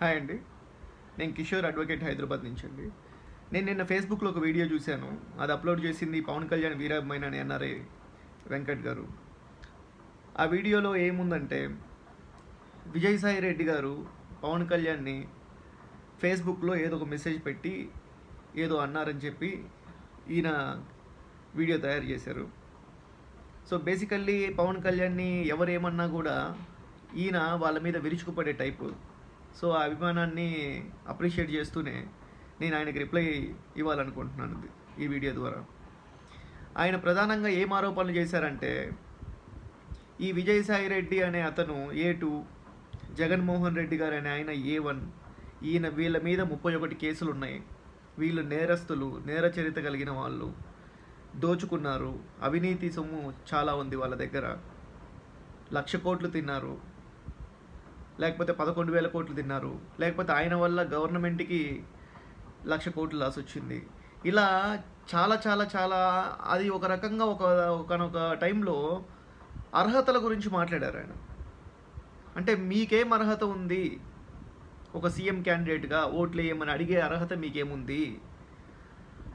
Hi అండి. నేను Kishore advocate Hyderabad నుంచి అండి. నేను నిన్న ఫేస్బుక్లో ఒక వీడియో చూశాను. అది అప్లోడ్ చేసింది పవన్ కళ్యాణ్ వీరాభిమాని అని ఎన్ఆర్ఐ వెంకట్ గారు. ఆ వీడియోలో ఏముందంటే విజయసాయి రెడ్డి గారు పవన్ కళ్యాణ్ని ఫేస్బుక్లో ఏదో ఒక మెసేజ్ పెట్టి ఏదో అన్నారని చెప్పి ఈయన వీడియో తయారు చేశారు. సో బేసికల్లీ పవన్ కళ్యాణ్ని ఎవరేమన్నా కూడా ఈయన వాళ్ళ మీద విరుచుకుపడే టైపు. సో ఆ అభిమానాన్ని అప్రిషియేట్ చేస్తూనే నేను ఆయనకి రిప్లై ఇవ్వాలనుకుంటున్నాను ఈ వీడియో ద్వారా. ఆయన ప్రధానంగా ఏం ఆరోపణలు చేశారంటే, ఈ విజయసాయి రెడ్డి అనే అతను A2, జగన్మోహన్ రెడ్డి గారు అనే ఆయన A1, వీళ్ళ మీద 31 కేసులు ఉన్నాయి. వీళ్ళు నేరస్తులు, నేర చరిత్ర కలిగిన వాళ్ళు, దోచుకున్నారు, అవినీతి సొమ్ము చాలా ఉంది వాళ్ళ దగ్గర, 1,00,000 కోట్లు తిన్నారు, లేకపోతే 11,000 కోట్లు తిన్నారు, లేకపోతే ఆయన వల్ల గవర్నమెంట్కి 1,00,000 కోట్లు లాస్ వచ్చింది. ఇలా చాలా చాలా చాలా అది ఒక రకంగా ఒకనొక టైంలో అర్హతల గురించి మాట్లాడారు ఆయన. అంటే మీకేం అర్హత ఉంది, ఒక సీఎం క్యాండిడేట్గా ఓట్లు వేయమని అడిగే అర్హత మీకేముంది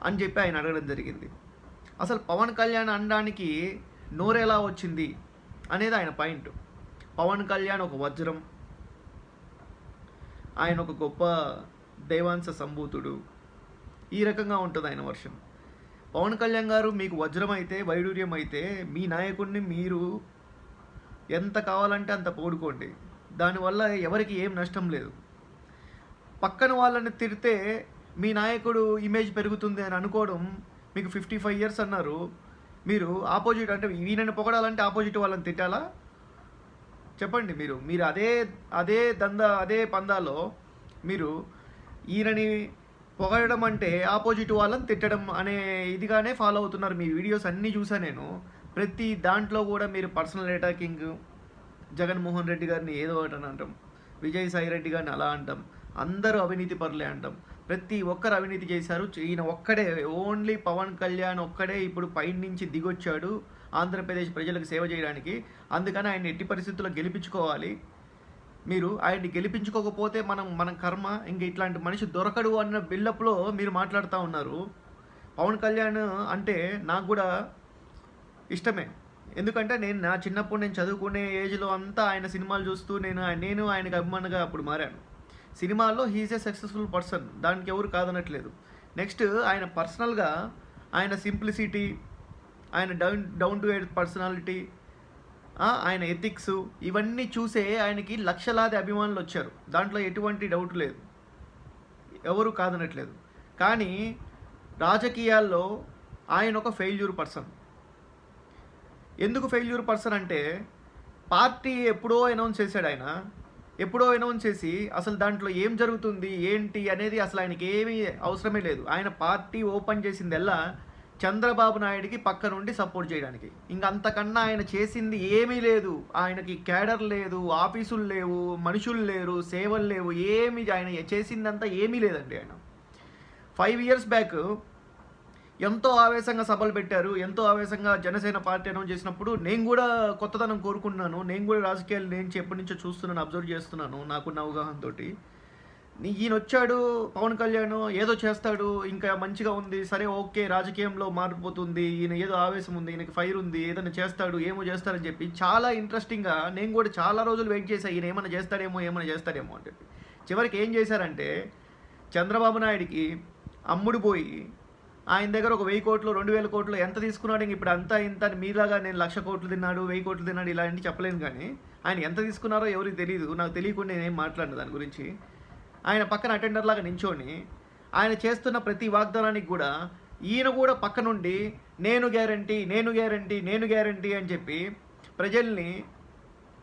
అని చెప్పి ఆయన అడగడం జరిగింది. అసలు పవన్ కళ్యాణ్ అనడానికి నోరెలా వచ్చింది అనేది ఆయన పాయింట్. పవన్ కళ్యాణ్ ఒక వజ్రం, ఆయన ఒక గొప్ప దైవాంశ సంభూతుడు, ఈ రకంగా ఉంటుంది ఆయన వర్షం. పవన్ కళ్యాణ్ గారు మీకు వజ్రం అయితే, వైడూర్యం అయితే, మీ నాయకుడిని మీరు ఎంత కావాలంటే అంత పోడుకోండి, దానివల్ల ఎవరికి ఏం నష్టం లేదు. పక్కన వాళ్ళని తిడితే మీ నాయకుడు ఇమేజ్ పెరుగుతుంది అని అనుకోవడం, మీకు 55 years అన్నారు, మీరు ఆపోజిట్ అంటే ఈయనని పొగడాలంటే ఆపోజిట్ వాళ్ళని తిట్టాలా చెప్పండి. మీరు అదే పందాలో మీరు ఈయనని పొగడడం అంటే ఆపోజిట్ వాళ్ళని తిట్టడం అనే ఇదిగానే ఫాలో అవుతున్నారు. మీ వీడియోస్ అన్నీ చూసా నేను. ప్రతి దాంట్లో కూడా మీరు పర్సనల్ అటాకింగ్, జగన్మోహన్ రెడ్డి గారిని ఏదో ఒకటి అంటాం, విజయసాయి రెడ్డి గారిని అలా అంటాం, అందరూ అవినీతి పరులే అంటాం. ప్రతి ఒక్కరు అవినీతి చేశారు. ఈయన ఒక్కడే, ఓన్లీ పవన్ కళ్యాణ్ ఒక్కడే ఇప్పుడు పైన నుంచి దిగొచ్చాడు ఆంధ్రప్రదేశ్ ప్రజలకు సేవ చేయడానికి. అందుకని ఆయన ఎట్టి పరిస్థితుల్లో గెలిపించుకోవాలి. మీరు ఆయన్ని గెలిపించుకోకపోతే మన కర్మ, ఇంక ఇట్లాంటి మనిషి దొరకడు అన్న బిల్డప్లో మీరు మాట్లాడుతూ ఉన్నారు. పవన్ కళ్యాణ్ అంటే నాకు కూడా ఇష్టమే. ఎందుకంటే నా చిన్నప్పుడు నేను చదువుకునే ఏజ్లో అంతా ఆయన సినిమాలు చూస్తూ నేను ఆయనకు అభిమానిగా అప్పుడు మారాను. సినిమాల్లో హీఈస్ ఏ సక్సెస్ఫుల్ పర్సన్, దానికి ఎవరు కాదనట్లేదు. నెక్స్ట్ ఆయన పర్సనల్గా ఆయన సింప్లిసిటీ, ఆయన డౌన్ టు ఎర్త్ పర్సనాలిటీ, ఆయన ఎథిక్స్, ఇవన్నీ చూసే ఆయనకి లక్షలాది అభిమానులు వచ్చారు. దాంట్లో ఎటువంటి డౌట్ లేదు, ఎవరు కాదనట్లేదు. కానీ రాజకీయాల్లో ఆయన ఒక ఫెయిల్యూర్ పర్సన్. ఎందుకు ఫెయిల్యూర్ పర్సన్ అంటే, పార్టీ ఎప్పుడో అనౌన్స్ చేశాడు ఆయన. ఎప్పుడో అనౌన్స్ చేసి అసలు దాంట్లో ఏం జరుగుతుంది ఏంటి అనేది అసలు ఆయనకి ఏమీ అవసరమే లేదు. ఆయన పార్టీ ఓపెన్ చేసిందల్లా చంద్రబాబు నాయుడికి పక్క నుండి సపోర్ట్ చేయడానికి. ఇంకంతకన్నా ఆయన చేసింది ఏమీ లేదు. ఆయనకి క్యాడర్ లేదు, ఆఫీసులు లేవు, మనుషులు లేరు, సేవలు లేవు, ఏమి ఆయన చేసిందంతా ఏమీ లేదండి. ఆయన 5 years బ్యాక్ ఎంతో ఆవేశంగా సభలు పెట్టారు. ఎంతో ఆవేశంగా జనసేన పార్టీ అనౌన్స్ చేసినప్పుడు నేను కూడా కొత్తదనం కోరుకున్నాను. నేను కూడా రాజకీయాలు నేను ఎప్పటి నుంచో చూస్తున్నాను, అబ్జర్వ్ చేస్తున్నాను నాకున్న అవగాహనతో. ఈయన వచ్చాడు పవన్ కళ్యాణ్, ఏదో చేస్తాడు, ఇంకా మంచిగా ఉంది, సరే ఓకే, రాజకీయంలో మారిపోతుంది, ఈయన ఏదో ఆవేశం ఉంది, ఈయనకి ఫైర్ ఉంది, ఏదైనా చేస్తాడు, ఏమో చేస్తారని చెప్పి చాలా ఇంట్రెస్టింగ్గా నేను కూడా చాలా రోజులు వెయిట్ చేశాను, ఈయన ఏమైనా చేస్తాడేమో అని చెప్పి. చివరికి ఏం చేశారంటే, చంద్రబాబు నాయుడికి అమ్ముడు పోయి ఆయన దగ్గర ఒక 1,000 కోట్లు 2,000 కోట్లు ఎంత తీసుకున్నాడు. ఇంక ఇప్పుడు అంతా ఇంత అని మీలాగా నేను 1,00,000 కోట్లు తిన్నాడు, 1,000 కోట్లు తిన్నాడు ఇలాంటి చెప్పలేను. కానీ ఆయన ఎంత తీసుకున్నారో ఎవరికి తెలియదు, నాకు తెలియకుండా నేనేం మాట్లాడిన దాని గురించి. ఆయన పక్కన అటెండర్ లాగా నించోని ఆయన చేస్తున్న ప్రతి వాగ్దానానికి కూడా ఈయన కూడా పక్క నుండి నేను గ్యారంటీ అని చెప్పి ప్రజల్ని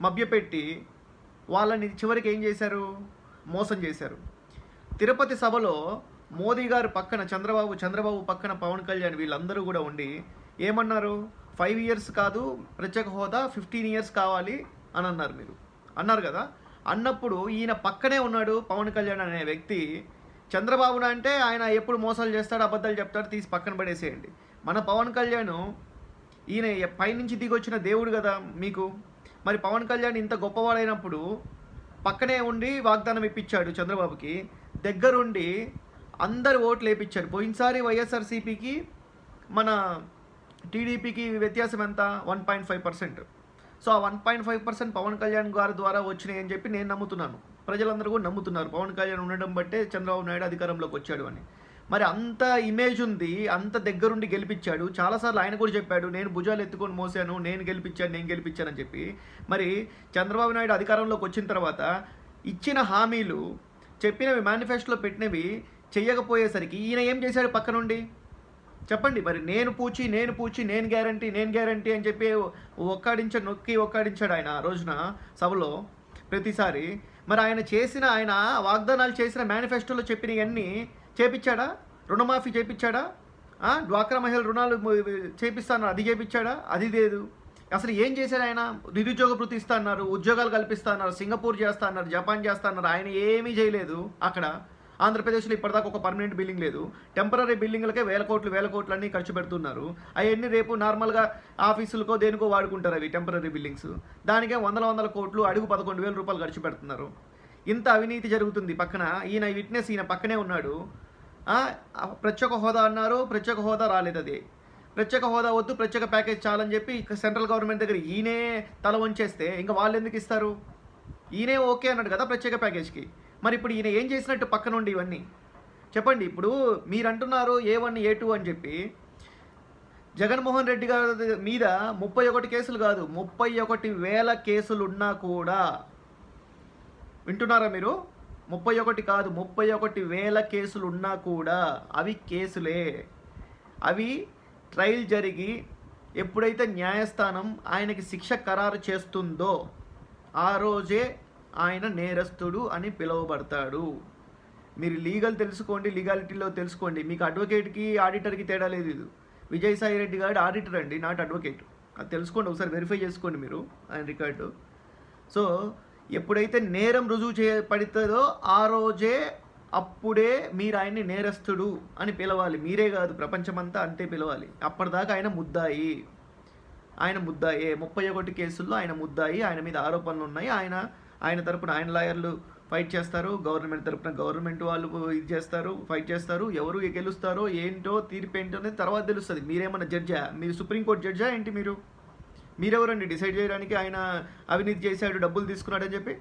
మభ్యపెట్టి వాళ్ళని చివరికి ఏం చేశారు, మోసం చేశారు. తిరుపతి సభలో మోదీ గారు పక్కన చంద్రబాబు పక్కన పవన్ కళ్యాణ్, వీళ్ళందరూ కూడా ఉండి ఏమన్నారు, 5 years కాదు ప్రత్యేక హోదా, 15 years కావాలి అని అన్నారు. మీరు అన్నారు కదా. అన్నప్పుడు ఈయన పక్కనే ఉన్నాడు పవన్ కళ్యాణ్ అనే వ్యక్తి. చంద్రబాబును అంటే ఆయన ఎప్పుడు మోసాలు చేస్తాడు, అబద్ధాలు చెప్తాడు, తీసి పక్కన పడేసేయండి. మన పవన్ కళ్యాణ్ ఈయన పైనుంచి దిగొచ్చిన దేవుడు కదా మీకు. మరి పవన్ కళ్యాణ్ ఇంత గొప్పవాడైనప్పుడు పక్కనే ఉండి వాగ్దానం ఇప్పించాడు చంద్రబాబుకి, దగ్గరుండి అందరు ఓట్లు వేయించారు. పోయినసారి వైఎస్ఆర్సీపీకి మన టీడీపీకి వ్యత్యాసం ఎంత? 1.5%. సో ఆ 1.5% పవన్ కళ్యాణ్ గారి ద్వారా వచ్చినాయి అని చెప్పి నేను నమ్ముతున్నాను. ప్రజలందరూ కూడా నమ్ముతున్నారు పవన్ కళ్యాణ్ ఉండడం బట్టే చంద్రబాబు నాయుడు అధికారంలోకి వచ్చాడు అని. మరి అంత ఇమేజ్ ఉంది, అంత దగ్గరుండి గెలిపించాడు. చాలాసార్లు ఆయన కూడా చెప్పాడు, నేను భుజాలు ఎత్తుకొని మోసాను, నేను గెలిపించానని చెప్పి. మరి చంద్రబాబు నాయుడు అధికారంలోకి వచ్చిన తర్వాత ఇచ్చిన హామీలు, చెప్పినవి, మేనిఫెస్టోలో పెట్టినవి చెయ్యకపోయేసరికి ఈయన ఏం చేశాడు పక్క నుండి? చెప్పండి. మరి నేను పూచి నేను గ్యారంటీ అని చెప్పి ఒక్కాడించాడు ఆయన ఆ రోజున సభలో ప్రతిసారి. మరి ఆయన వాగ్దానాలు చేసిన మేనిఫెస్టోలో చెప్పినవన్నీ చేపించాడా? రుణమాఫీ చేపించాడా? డ్వాక్రా మహిళల రుణాలు చేపిస్తాను, అది చేపించాడా? అది లేదు. అసలు ఏం చేశాడు ఆయన? నిరుద్యోగ భృతి ఇస్తా అన్నారు, ఉద్యోగాలు కల్పిస్తా అన్నారు, సింగపూర్ చేస్తా అన్నారు, జపాన్ చేస్తా అన్నారు. ఆయన ఏమీ చేయలేదు. అక్కడ ఆంధ్రప్రదేశ్లో ఇప్పటిదాకా ఒక పర్మనెంట్ బిల్డింగ్ లేదు. టెంపరీ బిల్డింగ్లకే వేల కోట్లు అన్నీ ఖర్చు పెడుతున్నారు. అవన్నీ రేపు నార్మల్గా ఆఫీసులకో దేనికో వాడుకుంటారు అవి టెంపరీ బిల్డింగ్స్. దానికే వందల కోట్లు, అడుగు 11,000 రూపాయలు ఖర్చు పెడుతున్నారు. ఇంత అవినీతి జరుగుతుంది పక్కన. ఈయన పక్కనే ఉన్నాడు. ప్రత్యేక హోదా అన్నారు, ప్రత్యేక హోదా రాలేదు. అది ప్రత్యేక హోదా వద్దు, ప్రత్యేక ప్యాకేజ్ చాలని చెప్పి సెంట్రల్ గవర్నమెంట్ దగ్గర ఈయనే తల వంచేస్తే ఇంకా వాళ్ళు ఎందుకు ఇస్తారు? ఈయనే ఓకే అన్నాడు కదా ప్రత్యేక ప్యాకేజ్కి. మరి ఇప్పుడు ఈయన ఏం చేసినట్టు పక్క నుండి ఇవన్నీ చెప్పండి. ఇప్పుడు మీరు అంటున్నారు A1 A2 అని చెప్పి. జగన్మోహన్ రెడ్డి గారి మీద 31 కేసులు కాదు, 31,000 కేసులు ఉన్నా కూడా, వింటున్నారా మీరు? 31 కాదు, 31,000 కేసులు ఉన్నా కూడా అవి కేసులే. అవి ట్రయల్ జరిగి ఎప్పుడైతే న్యాయస్థానం ఆయనకి శిక్ష ఖరారు చేస్తుందో ఆ రోజే ఆయన నేరస్తుడు అని పిలువబడతాడు. మీరు లీగాలిటీలో తెలుసుకోండి. మీకు అడ్వకేట్కి ఆడిటర్కి తేడా లేదు. ఇది విజయసాయి రెడ్డి గారు ఆడిటర్ అండి, నాట్ అడ్వకేట్. అది తెలుసుకోండి, ఒకసారి వెరిఫై చేసుకోండి మీరు ఆయన రికార్డు. సో ఎప్పుడైతే నేరం రుజువు చేయబడుతుందో ఆ రోజే, అప్పుడే మీరు ఆయన్ని నేరస్తుడు అని పిలవాలి. మీరే కాదు, ప్రపంచమంతా అంతే పిలవాలి. అప్పటిదాకా ఆయన ముద్దాయి. 31 కేసుల్లో ఆయన ముద్దాయి. ఆయన మీద ఆరోపణలు ఉన్నాయి. ఆయన తరపున ఆయన లాయర్లు ఫైట్ చేస్తారు, గవర్నమెంట్ తరపున గవర్నమెంట్ వాళ్ళు ఫైట్ చేస్తారు. ఎవరు గెలుస్తారో ఏంటో, తీర్పు ఏంటో అనేది తర్వాత తెలుస్తుంది. మీరేమన్నా జడ్జా? మీరు సుప్రీంకోర్టు జడ్జా ఏంటి? మీరెవరండి డిసైడ్ చేయడానికి ఆయన అవినీతి చేశాడు, డబ్బులు తీసుకున్నాడని చెప్పి?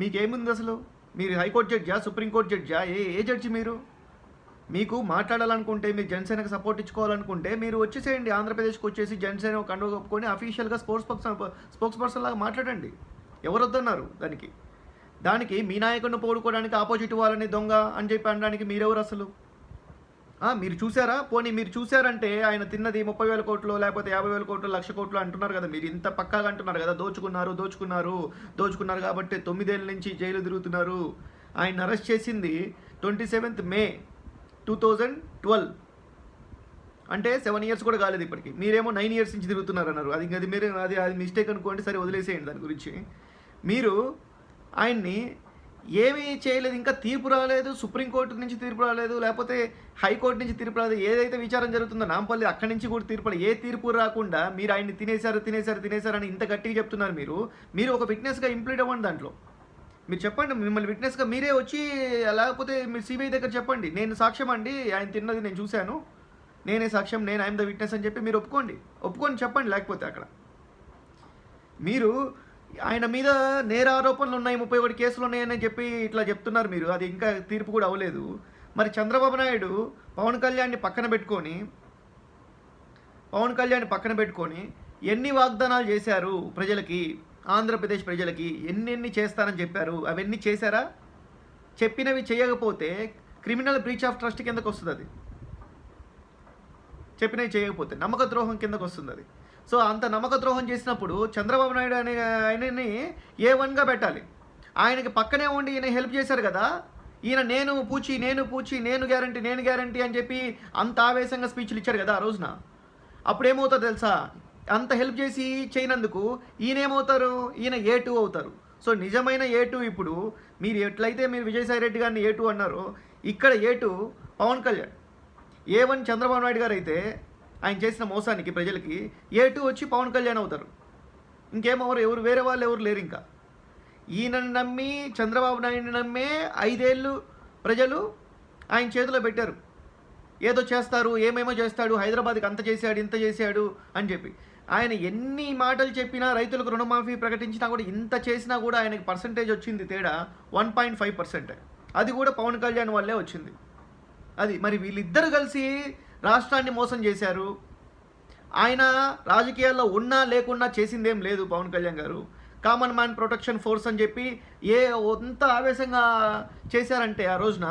మీకేముంది అసలు? మీరు హైకోర్టు జడ్జా, సుప్రీంకోర్టు జడ్జా? ఏ జడ్జి మీరు? మీకు మాట్లాడాలనుకుంటే, మీరు జనసేనకు సపోర్ట్ ఇచ్చుకోవాలనుకుంటే మీరు వచ్చేసేయండి, ఆంధ్రప్రదేశ్కి వచ్చేసి జనసేన కండువ కప్పుకొని అఫీషియల్గా స్పోక్స్ పర్సన్ లాగా మాట్లాడండి. ఎవరు వద్దన్నారు దానికి? మీ నాయకుడిని పోడుకోవడానికి ఆపోజిట్ వాళ్ళని దొంగ అని చెప్పి అనడానికి మీరెవరు అసలు? మీరు చూసారా? పోనీ మీరు చూసారంటే ఆయన తిన్నది 30,000 కోట్లు, లేకపోతే 50,000 కోట్లు, 1,00,000 కోట్లు అంటున్నారు కదా. మీరు ఇంత పక్కాగా అంటున్నారు కదా, దోచుకున్నారు కాబట్టి 9 ఏళ్ళ నుంచి జైలు తిరుగుతున్నారు. ఆయన అరెస్ట్ చేసింది 27th May 2012, అంటే 7 years కూడా కాలేదు ఇప్పటికి. మీరేమో 9 years నుంచి తిరుగుతున్నారు అన్నారు. అది మిస్టేక్ అనుకోండి, సరే వదిలేసేయండి దాని గురించి. మీరు ఆయన్ని ఏమీ చేయలేదు, ఇంకా తీర్పు రాలేదు, సుప్రీంకోర్టు నుంచి తీర్పు రాలేదు, లేకపోతే హైకోర్టు నుంచి తీర్పు రాలేదు. ఏదైతే విచారం జరుగుతుందో నాంపల్లి, అక్కడి నుంచి కూడా తీర్పు, ఏ తీర్పు రాకుండా మీరు ఆయన్ని తినేశారు అని ఇంత గట్టిగా చెప్తున్నారు. మీరు ఒక విట్నెస్గా ఇంప్లీడ్ అవ్వండి దాంట్లో. మీరు చెప్పండి, మిమ్మల్ని విట్నెస్గా మీరే వచ్చి, లేకపోతే మీరు సిబిఐ దగ్గర చెప్పండి, నేను సాక్ష్యం అండి, ఆయన తిన్నది నేను చూశాను, నేనే సాక్ష్యం, నేను ఐఎమ్ ద విట్నెస్ అని చెప్పి మీరు ఒప్పుకొని చెప్పండి. లేకపోతే అక్కడ మీరు ఆయన మీద నేర ఆరోపణలు ఉన్నాయి, 31 కేసులు ఉన్నాయని చెప్పి ఇట్లా చెప్తున్నారు మీరు. అది ఇంకా తీర్పు కూడా అవ్వలేదు. మరి చంద్రబాబు నాయుడు పవన్ కళ్యాణ్ని పక్కన పెట్టుకొని ఎన్ని వాగ్దానాలు చేశారు ప్రజలకి, ఆంధ్రప్రదేశ్ ప్రజలకి ఎన్ని చేస్తానని చెప్పారు? అవన్నీ చేశారా? చెప్పినవి చేయకపోతే క్రిమినల్ బ్రీచ్ ఆఫ్ ట్రస్ట్ కిందకు వస్తుంది. అది చెప్పినవి చేయకపోతే నమ్మక ద్రోహం కిందకు వస్తుంది అది. సో అంత నమ్మక ద్రోహం చేసినప్పుడు చంద్రబాబు నాయుడు అనే ఆయనని A1గా పెట్టాలి. ఆయనకి పక్కనే ఉండి ఈయన హెల్ప్ చేశారు కదా. ఈయన నేను పూచి నేను గ్యారంటీ అని చెప్పి అంత ఆవేశంగా స్పీచ్లు ఇచ్చారు కదా ఆ రోజున. అప్పుడు ఏమవుతుందో తెలుసా? అంత హెల్ప్ చేసి చేయనందుకు ఈయన ఏమవుతారు? ఈయన A2 అవుతారు. సో నిజమైన A2 ఇప్పుడు మీరు ఎట్లయితే మీరు విజయసాయి రెడ్డి గారిని A2 అన్నారో, ఇక్కడ A2 పవన్ కళ్యాణ్, A1 చంద్రబాబు నాయుడు గారు అయితే ఆయన చేసిన మోసానికి ప్రజలకి, A2 వచ్చి పవన్ కళ్యాణ్ అవుతారు. ఇంకేమవరు, వేరే వాళ్ళు ఎవరు లేరు. ఇంకా ఈయనను నమ్మి చంద్రబాబు నాయుడిని నమ్మే 5 ఏళ్ళు ప్రజలు ఆయన చేతిలో పెట్టారు. ఏదో చేస్తారు, ఏమేమో చేస్తాడు, హైదరాబాద్కి అంత చేశాడు, ఇంత చేశాడు అని చెప్పి. ఆయన ఎన్ని మాటలు చెప్పినా, రైతులకు రుణమాఫీ ప్రకటించినా కూడా, ఇంత చేసినా కూడా ఆయనకి పర్సంటేజ్ వచ్చింది తేడా 1.5%. అది కూడా పవన్ కళ్యాణ్ వల్లే వచ్చింది. అది మరి వీళ్ళిద్దరు కలిసి రాష్ట్రాన్ని మోసం చేశారు. ఆయన రాజకీయాల్లో ఉన్నా లేకున్నా చేసిందేం లేదు పవన్ కళ్యాణ్ గారు. కామన్ మ్యాన్ ప్రొటెక్షన్ ఫోర్స్ అని చెప్పి ఎంత ఆవేశంగా చేశారంటే ఆ రోజున,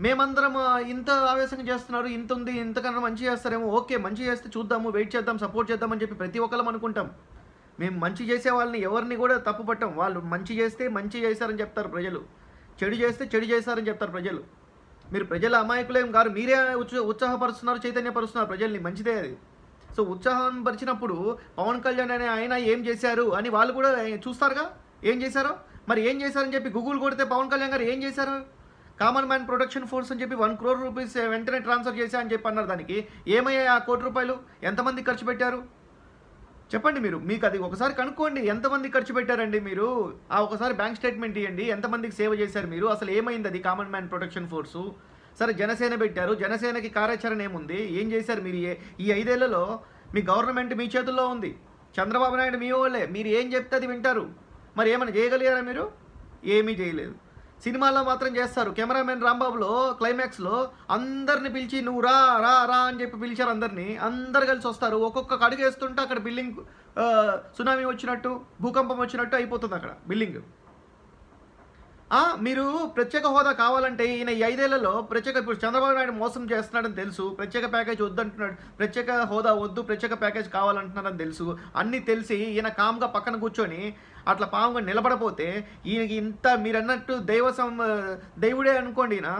మేమందరం ఇంత ఆవేశంగా చేస్తున్నారు, ఇంత ఉంది, ఇంతకన్నా మంచి చేస్తారేమో, ఓకే మంచి చేస్తే చూద్దాము, వెయిట్ చేద్దాం, సపోర్ట్ చేద్దామని చెప్పి ప్రతి ఒక్కళ్ళం అనుకుంటాం. మేము మంచి చేసే వాళ్ళని ఎవరిని కూడా తప్పు పట్టాం. వాళ్ళు మంచి చేస్తే మంచి చేశారని చెప్తారు ప్రజలు, చెడు చేస్తే చెడు చేశారని చెప్తారు ప్రజలు. మీరు ప్రజల అమాయకులేం గారు, మీరే ఉత్సాహపరుస్తున్నారు, చైతన్యపరుస్తున్నారు ప్రజల్ని, మంచిదే అది. సో ఉత్సాహం పరిచినప్పుడు పవన్ కళ్యాణ్ అనే ఆయన ఏం చేశారు అని వాళ్ళు కూడా చూస్తారుగా, ఏం చేశారో. మరి ఏం చేశారని చెప్పి గూగుల్ కొడితే పవన్ కళ్యాణ్ గారు ఏం చేశారు? కామన్ మ్యాన్ ప్రొటెక్షన్ ఫోర్స్ అని చెప్పి 1 crore రూపీస్ వెంటనే ట్రాన్స్ఫర్ చేశా అని చెప్పి అన్నారు. దానికి ఏమయ్యాయి ఆ ₹1 కోటి? ఎంతమంది ఖర్చు పెట్టారు చెప్పండి మీరు? మీకు అది ఒకసారి కనుక్కోండి, ఎంతమంది ఖర్చు పెట్టారండి మీరు. ఆ ఒకసారి బ్యాంక్ స్టేట్మెంట్ ఇవ్వండి, ఎంతమందికి సేవ చేశారు మీరు, అసలు ఏమైంది అది కామన్ మ్యాన్ ప్రొటెక్షన్ ఫోర్సు. సరే జనసేన పెట్టారు, జనసేనకి కార్యాచరణ ఏముంది, ఏం చేశారు మీరు? ఈ 5 ఏళ్లలో మీ గవర్నమెంట్ మీ చేతుల్లో ఉంది, చంద్రబాబు నాయుడు మీ వాళ్ళే, మీరు ఏం చెప్తే అది వింటారు. మరి ఏమైనా చేయగలిగారా మీరు? ఏమీ చేయలేదు. సినిమాలో మాత్రం చేస్తారు. కెమెరామెన్ రాంబాబులో క్లైమాక్స్లో అందరిని పిలిచి నువ్వు రా రా రా అని చెప్పి పిలిచారు అందరినీ. అందరు కలిసి వస్తారు, ఒక్కొక్క అడుగు వేస్తుంటే అక్కడ బిల్డింగ్ సునామీ వచ్చినట్టు, భూకంపం వచ్చినట్టు అయిపోతుంది అక్కడ బిల్డింగ్. మీరు ప్రత్యేక హోదా కావాలంటే ఈయన ఈ 5 ఏళ్లలో ఇప్పుడు చంద్రబాబు నాయుడు మోసం చేస్తున్నాడని తెలుసు, ప్రత్యేక ప్యాకేజ్ వద్దంటున్నాడు, ప్రత్యేక హోదా వద్దు, ప్రత్యేక ప్యాకేజ్ కావాలంటున్నాడని తెలుసు. అన్నీ తెలిసి ఈయన కామ్గా పక్కన కూర్చొని అట్లా పాముగా నిలబడపోతే ఈయనకి ఇంత మీరన్నట్టు దైవుడే అనుకోండి ఈయన.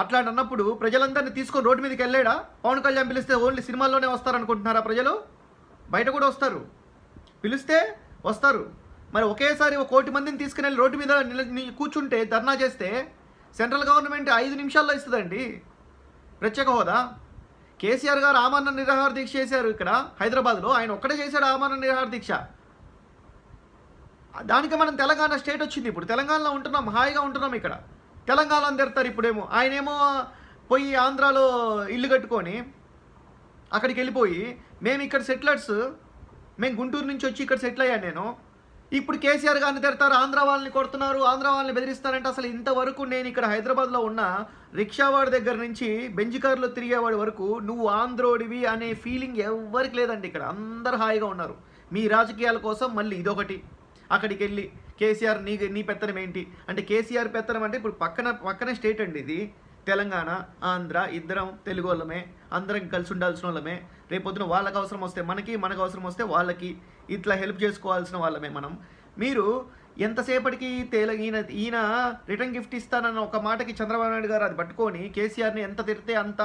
అట్లాంటి అన్నప్పుడు ప్రజలందరినీ తీసుకొని రోడ్డు మీదకి వెళ్ళాడా? పవన్ కళ్యాణ్ పిలిస్తే ఓన్లీ సినిమాల్లోనే వస్తారనుకుంటున్నారా ప్రజలు? బయట కూడా వస్తారు, పిలిస్తే వస్తారు. మరి ఒకేసారి 1 కోటి మందిని తీసుకుని వెళ్ళి రోడ్డు మీద కూర్చుంటే, ధర్నా చేస్తే సెంట్రల్ గవర్నమెంట్ 5 నిమిషాల్లో ఇస్తుందండి ప్రత్యేక హోదా. కేసీఆర్ గారు ఆమరణ నిరాహార దీక్ష చేశారు ఇక్కడ హైదరాబాద్లో, ఆయన ఒక్కడే చేశాడు ఆమరణ నిరాహార దీక్ష. దానికి మనం తెలంగాణ స్టేట్ వచ్చింది. ఇప్పుడు తెలంగాణలో ఉంటున్నాం, హాయిగా ఉంటున్నాం. ఇక్కడ తెలంగాణలో తెరుతారు ఇప్పుడేమో. ఆయనేమో పోయి ఆంధ్రాలో ఇల్లు కట్టుకొని అక్కడికి వెళ్ళిపోయి, మేము ఇక్కడ సెటిలర్స్, మేము గుంటూరు నుంచి వచ్చి ఇక్కడ సెటిల్ అయ్యాను నేను. ఇప్పుడు కేసీఆర్ గారిని తిడతారు, ఆంధ్ర వాళ్ళని కొడుతున్నారు, ఆంధ్ర వాళ్ళని బెదిరిస్తారంటే అసలు ఇంతవరకు నేను ఇక్కడ హైదరాబాద్లో ఉన్న రిక్షావాడి దగ్గర నుంచి బెంజ్ కారులో తిరిగేవాడి వరకు నువ్వు ఆంధ్రోడివి అనే ఫీలింగ్ ఎవరికి లేదండి. ఇక్కడ అందరు హాయిగా ఉన్నారు. మీ రాజకీయాల కోసం మళ్ళీ ఇదొకటి. అక్కడికి వెళ్ళి కేసీఆర్ నీ పెత్తనం ఏంటి అంటే, కేసీఆర్ పెత్తనం అంటే ఇప్పుడు పక్కనే స్టేట్ అండి ఇది, తెలంగాణ ఆంధ్ర, ఇద్దరం తెలుగు వాళ్ళమే, అందరం కలిసి ఉండాల్సిన వాళ్ళమే. రేపొద్దున వాళ్ళకి అవసరం వస్తే మనకు అవసరం వస్తే వాళ్ళకి, ఇట్లా హెల్ప్ చేసుకోవాల్సిన వాళ్ళమే మనం. మీరు ఎంతసేపటికి ఈయన రిటర్న్ గిఫ్ట్ ఇస్తానన్న ఒక మాటకి చంద్రబాబు నాయుడు గారు అది పట్టుకొని కేసీఆర్ని ఎంత తిడితే అంత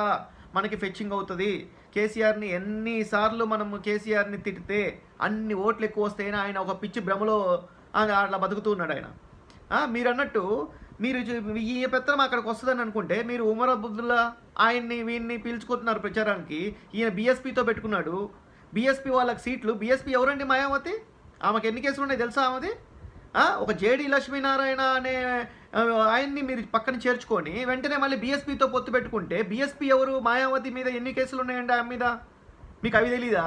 మనకి ఫెచ్చింగ్ అవుతుంది, కేసీఆర్ని ఎన్నిసార్లు మనం కేసీఆర్ని తిడితే అన్ని ఓట్లు ఎక్కువ వస్తాయని ఆయన ఒక పిచ్చి భ్రమలో అట్లా బతుకుతూ ఉన్నాడు ఆయన. మీరు అన్నట్టు మీరు ఈ పెత్తనం అక్కడికి వస్తుందని అనుకుంటే, మీరు ఉమర్ అబ్దుల్లా వీన్ని పీల్చుకుంటున్నారు ప్రచారానికి. ఈయన బీఎస్పీతో పెట్టుకున్నాడు, బీఎస్పీ వాళ్ళకి సీట్లు. బీఎస్పీ ఎవరండి? మాయావతి. ఆమెకు ఎన్ని కేసులు ఉన్నాయి తెలుసా ఆమెది? ఒక జేడీ లక్ష్మీనారాయణ అనే ఆయన్ని మీరు పక్కన చేర్చుకొని వెంటనే మళ్ళీ బీఎస్పీతో పొత్తు పెట్టుకుంటే, బీఎస్పీ ఎవరు? మాయావతి మీద ఎన్ని కేసులు ఉన్నాయండి ఆమె మీద? మీకు అవి తెలీదా?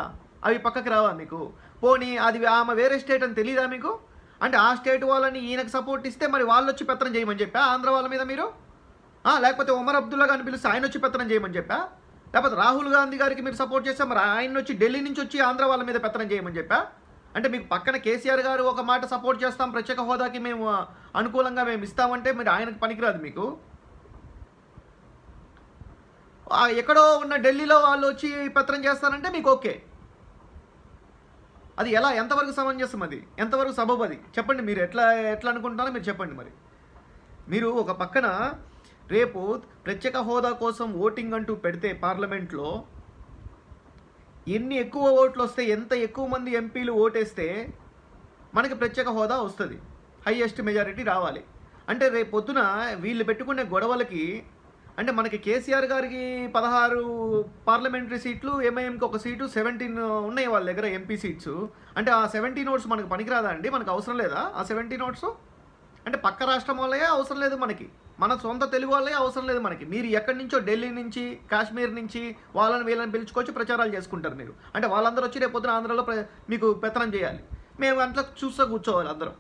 అవి పక్కకి రావా మీకు? పోనీ అది ఆమె వేరే స్టేట్ అని తెలీదా మీకు? అంటే ఆ స్టేట్ వాళ్ళని ఈయనకు సపోర్ట్ ఇస్తే మరి వాళ్ళు వచ్చి పెత్తనం చేయమని చెప్పా ఆంధ్ర వాళ్ళ మీద మీరు? లేకపోతే ఉమర్ అబ్దుల్లా గారిని పిలిస్తే ఆయన వచ్చి పెత్తనం చేయమని చెప్పా? లేకపోతే రాహుల్ గాంధీ గారికి మీరు సపోర్ట్ చేస్తే మరి ఆయన వచ్చి ఢిల్లీ నుంచి వచ్చి ఆంధ్ర వాళ్ళ మీద పెత్తనం చేయమని చెప్పా? అంటే మీకు పక్కన కేసీఆర్ గారు ఒక మాట సపోర్ట్ చేస్తాం, ప్రత్యేక హోదాకి మేము అనుకూలంగా మేము ఇస్తామంటే మీరు ఆయనకు పనికిరాదు మీకు. ఎక్కడో ఉన్న ఢిల్లీలో వాళ్ళు వచ్చి పెత్తనం చేస్తారంటే మీకు ఓకే. అది ఎంతవరకు సమంజసం, అది ఎంతవరకు సబబు? అది చెప్పండి మీరు, ఎట్లా అనుకుంటున్నారో మీరు చెప్పండి. మరి మీరు ఒక పక్కన రేపు ప్రత్యేక హోదా కోసం ఓటింగ్ అంటూ పెడితే పార్లమెంట్లో ఎన్ని ఎక్కువ ఓట్లు వస్తే, ఎంత ఎక్కువ మంది ఎంపీలు ఓటేస్తే మనకి ప్రత్యేక హోదా వస్తుంది, హైయెస్ట్ మెజారిటీ రావాలి. అంటే రేపు పొద్దున వీళ్ళు పెట్టుకునే గొడవలకి, అంటే మనకి కేసీఆర్ గారికి 16 పార్లమెంటరీ సీట్లు, ఎంఐఎంకి ఒక సీటు, 17 ఉన్నాయి వాళ్ళ దగ్గర ఎంపీ సీట్స్. అంటే ఆ 17 ఓట్స్ మనకు పనికిరాదా అండి? మనకు అవసరం లేదా ఆ 17 ఓట్స్? అంటే పక్క రాష్ట్రం వాళ్ళే అవసరం లేదు మనకి, మన సొంత తెలుగు వాళ్ళే అవసరం లేదు మనకి. మీరు ఎక్కడి నుంచో ఢిల్లీ నుంచి, కాశ్మీర్ నుంచి వాళ్ళని వీళ్ళని పిలుచుకొచ్చి ప్రచారాలు చేసుకుంటారు మీరు. అంటే వాళ్ళందరూ వచ్చి రేపు పొద్దున ఆంధ్రలో మీకు పెత్తనం చేయాలి, మేము అంట్లో చూస్తూ కూర్చోవాలి అందరం.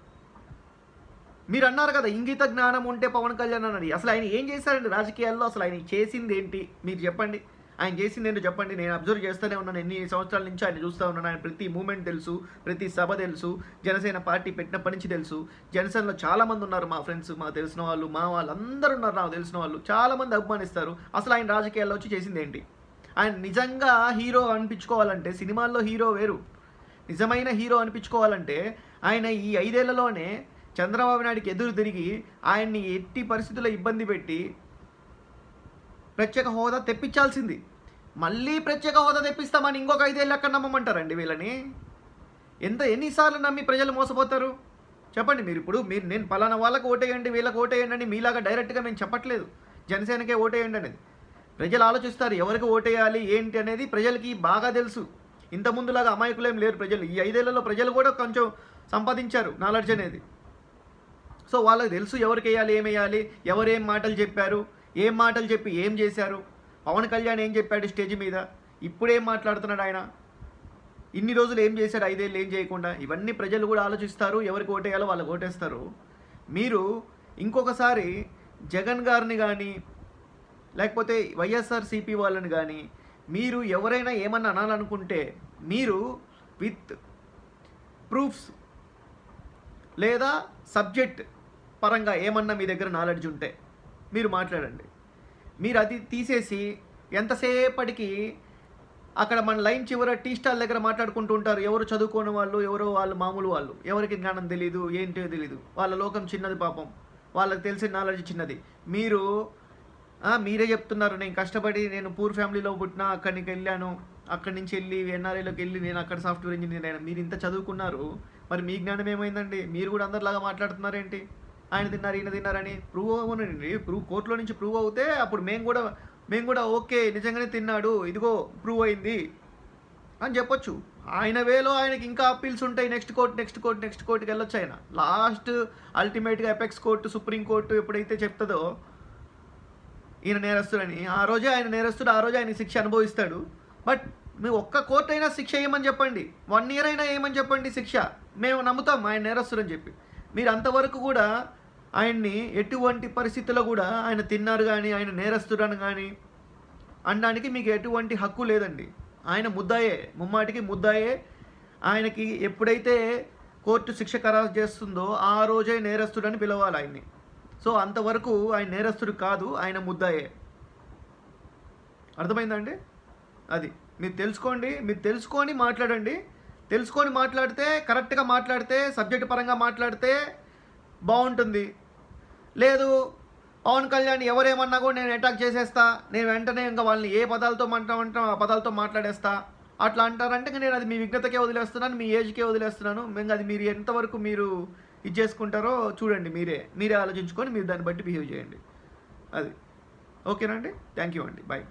మీరు అన్నారు కదా ఇంగిత జ్ఞానం ఉంటే పవన్ కళ్యాణ్ అన్నది. అసలు ఆయన ఏం చేశారండి రాజకీయాల్లో? అసలు ఆయన చేసింది ఏంటి మీరు చెప్పండి. ఆయన చేసింది ఏంటో చెప్పండి. నేను అబ్జర్వ్ చేస్తూనే ఉన్నాను, ఎన్ని సంవత్సరాల నుంచి ఆయన చూస్తూ ఉన్నాను. ఆయన ప్రతి మూమెంట్ తెలుసు, ప్రతి సభ తెలుసు, జనసేన పార్టీ పెట్టినప్పటి నుంచి తెలుసు. జనసేనలో చాలామంది ఉన్నారు, మా ఫ్రెండ్స్, మా తెలిసిన వాళ్ళు, మా వాళ్ళు అందరూ ఉన్నారు, నాకు తెలిసిన వాళ్ళు చాలామంది అభిమానిస్తారు. అసలు ఆయన రాజకీయాల్లో వచ్చి చేసింది ఏంటి? ఆయన నిజంగా హీరో అనిపించుకోవాలంటే, సినిమాల్లో హీరో వేరు, నిజమైన హీరో అనిపించుకోవాలంటే ఆయన ఈ 5 ఏళ్లలోనే చంద్రబాబు నాయుడికి ఎదురు తిరిగి ఆయన్ని ఎట్టి పరిస్థితుల్లో ఇబ్బంది పెట్టి ప్రత్యేక హోదా తెప్పించాల్సింది. మళ్ళీ ప్రత్యేక హోదా తెప్పిస్తామని ఇంకొక 5 ఏళ్ళు ఎక్కడ నమ్మమంటారండి వీళ్ళని? ఎన్నిసార్లు నమ్మి ప్రజలు మోసపోతారు చెప్పండి మీరు. ఇప్పుడు నేను పలానా వాళ్ళకు ఓటేయండి, వీళ్ళకి ఓటేయండి అని మీలాగా డైరెక్ట్గా మేము చెప్పట్లేదు, జనసేనకే ఓటేయండి అనేది. ప్రజలు ఆలోచిస్తారు ఎవరికి ఓటేయాలి ఏంటి అనేది ప్రజలకి బాగా తెలుసు. ఇంతకుముందులాగా అమాయకులేం లేరు ప్రజలు. ఈ 5 ఏళ్లలో ప్రజలు కూడా కొంచెం సంపాదించారు నాలెడ్జ్ అనేది. సో వాళ్ళకి తెలుసు ఎవరికి వేయాలి, ఏమేయాలి, ఎవరేం మాటలు చెప్పారు, ఏం మాటలు చెప్పి ఏం చేశారు. పవన్ కళ్యాణ్ ఏం చెప్పాడు స్టేజ్ మీద, ఇప్పుడేం మాట్లాడుతున్నాడు ఆయన, ఇన్ని రోజులు ఏం చేశాడు, 5 ఏళ్ళు ఏం చేయకుండా. ఇవన్నీ ప్రజలు కూడా ఆలోచిస్తారు, ఎవరికి ఓటేయాలో వాళ్ళకి ఓటేస్తారు. మీరు ఇంకొకసారి జగన్ గారిని కానీ లేకపోతే వైఎస్ఆర్సీపీ వాళ్ళని కానీ మీరు ఎవరైనా ఏమన్నా అనాలనుకుంటే మీరు విత్ ప్రూఫ్స్ లేదా సబ్జెక్ట్ పరంగా ఏమన్నా మీ దగ్గర నాలెడ్జ్ ఉంటే మీరు మాట్లాడండి. మీరు అది తీసేసి ఎంతసేపటికి అక్కడ మన లైన్ చివర టీ స్టాల్ దగ్గర మాట్లాడుకుంటూ ఉంటారు. ఎవరు చదువుకోని వాళ్ళు, ఎవరో వాళ్ళు మామూలు వాళ్ళు, ఎవరికి జ్ఞానం తెలీదు, ఏంటో తెలీదు, వాళ్ళ లోకం చిన్నది పాపం, వాళ్ళకి తెలిసిన నాలెడ్జ్ చిన్నది. మీరే చెప్తున్నారు నేను కష్టపడి, నేను పూర్ ఫ్యామిలీలో పుట్టినా, అక్కడికి వెళ్ళాను, అక్కడి నుంచి వెళ్ళి ఎన్ఆర్ఐలోకి వెళ్ళి నేను అక్కడ సాఫ్ట్వేర్ ఇంజనీర్ అయినా. మీరు ఇంత చదువుకున్నారు, మరి మీ జ్ఞానం ఏమైందండి? మీరు కూడా అందరిలాగా మాట్లాడుతున్నారేంటి? ఆయన తిన్నారు, ఈయన తిన్నారని ప్రూవ్ అవ్వనండి. కోర్టులో నుంచి ప్రూవ్ అవుతే అప్పుడు మేము కూడా ఓకే నిజంగానే తిన్నాడు, ఇదిగో ప్రూవ్ అయింది అని చెప్పొచ్చు. ఆయన వేలో ఆయనకి ఇంకా అప్పీల్స్ ఉంటాయి. నెక్స్ట్ కోర్టుకి వెళ్ళొచ్చు ఆయన. లాస్ట్ అల్టిమేట్గా ఎపెక్స్ కోర్టు, సుప్రీంకోర్టు ఎప్పుడైతే చెప్తుందో ఈయన నేరస్తుడని, ఆ రోజే ఆయన నేరస్తుడు, ఆ రోజే ఆయన శిక్ష అనుభవిస్తాడు. బట్ మీ ఒక్క కోర్టు అయినా శిక్ష ఏమని చెప్పండి, 1 year అయినా ఏమని చెప్పండి శిక్ష, మేము నమ్ముతాం ఆయన నేరస్తుడు అని చెప్పి. మీరు అంతవరకు కూడా ఆయన్ని ఎటువంటి పరిస్థితుల్లో కూడా ఆయన తిన్నారు కానీ, ఆయన నేరస్తుడని కానీ అనడానికి మీకు ఎటువంటి హక్కు లేదండి. ఆయన ముద్దాయే, ముమ్మాటికి ముద్దాయే. ఆయనకి ఎప్పుడైతే కోర్టు శిక్ష ఖరారు చేస్తుందో ఆ రోజే నేరస్తుడని పిలవాలి ఆయన్ని. సో అంతవరకు ఆయన నేరస్తుడు కాదు, ఆయన ముద్దాయే. అర్థమైందండి? అది మీరు తెలుసుకోండి, మీరు తెలుసుకొని మాట్లాడండి. తెలుసుకొని మాట్లాడితే, కరెక్ట్గా మాట్లాడితే, సబ్జెక్ట్ పరంగా మాట్లాడితే బాగుంటుంది. లేదు పవన్ కళ్యాణ్ ఎవరేమన్నా కూడా నేను అటాక్ చేసేస్తా, నేను వెంటనే ఇంకా వాళ్ళని ఏ పదాలతో మాట్లాడమంటాం ఆ పదాలతో మాట్లాడేస్తా అట్లా అంటారంటే నేను అది మీ విజ్ఞతకే వదిలేస్తున్నాను, మీ ఏజ్కే వదిలేస్తున్నాను. మేము అది మీరు ఎంతవరకు మీరు ఇది చేసుకుంటారో చూడండి, మీరే ఆలోచించుకొని మీరు దాన్ని బట్టి బిహేవ్ చేయండి. అది ఓకేనండి. థ్యాంక్ యూ అండి. బాయ్.